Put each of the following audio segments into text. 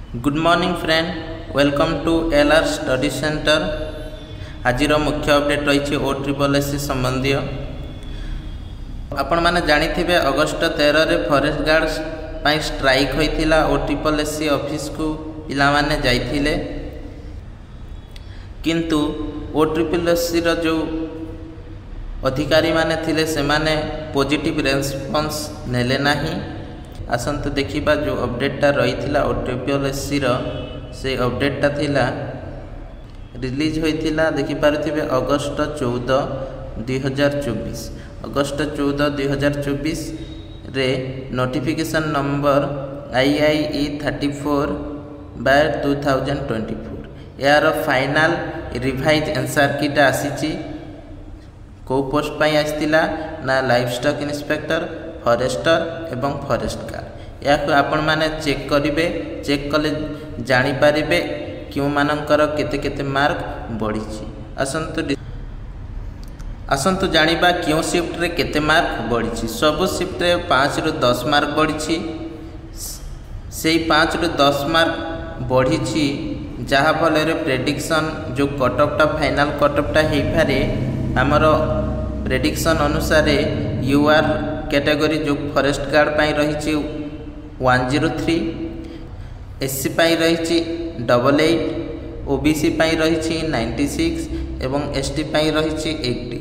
Good morning friend, welcome to LR study centre. आज मुख्य update रही OSSC संबंधी। आपण माने जानी थे अगस्ट 13 रे फॉरेस्ट गार्ड्स पाई स्ट्राइक होइथिला। OSSC ऑफिस को पिला माने जाइथिले, किंतु OSSC रो जो अधिकारी माने थिले से माने पॉजिटिव रेस्पॉन्स नेले नाही। आसंतु देखिबा जो अपडेटटा रही OSSC रो से अपडेटटा थिला रिलीज होइथिला। देखि पारथिबे अगस्ट 14 2024 अगस्ट 14 2024 रे नोटिफिकेशन नंबर IIE 34/2024 यार फाइनल रिवाइज आंसर कीटा आसीची। को पोस्ट पाई आस्तिला ना लाइफ स्टॉक इंस्पेक्टर, फॉरेस्टर एवं फॉरेस्ट गार्ड। या आपण माने चेक करिवे, चेक कले जानि पारिबे क्यों मानकर केते केते मार्क बढ़ी। आसंतु जानिबा क्यों शिफ्ट रे केते मार्क बढ़ी। सब शिफ्ट रे 5 रु 10 मार्क बढ़ी। से 5 रु 10 मार्क बढ़ी जहाँ फल प्रेडिक्शन जो कटअपटा फाइनल कटअपटा हो पारे। आमर प्रेडिक्शन अनुसार UR कैटेगरी जो फॉरेस्ट गार्ड पाई रही 103, SC पाई रही 88, OBC पाई रही 96 एवं ST पाई रही 80।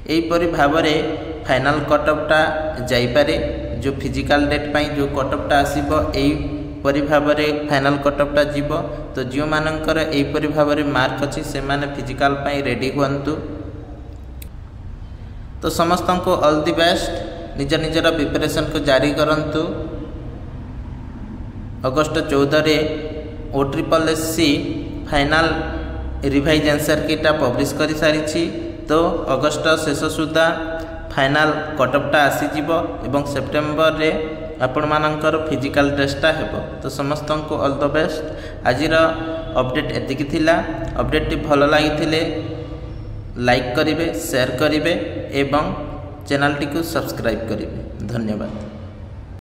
यहीपरि भाव में फाइनल कटअपटा जाइपारे। जो फिजिकल डेट पाई जो कटअपटा आसीबो एहीपरि भाव में फाइनल कटअपटा जीवो। तो जो मानकर एहीपरि भाव में मार्क अच्छी से माने फिजिकल पाई रेडी हुअन्तु। तो समस्त को ऑल द बेस्ट। निज निजर प्रिपरेशन को जारी करंतु। अगस्ट 14 रे OSSC फाइनल रिवाइज आंसर कीटा पब्लिश कर सारी। तो अगस्ट शेष सुधा फाइनल कटअपटा आसीजिवो एवं सेप्टेम्बर रे आपण मानकर फिजिकल टेस्टटा हेबो। तो समस्त को ऑल द बेस्ट। आजिर अपडेट एतिकी थिला। अपडेट भल लागिथिले लाइक करिवे, शेयर करिवे एवं चैनल टी को सब्सक्राइब करिवे। धन्यवाद।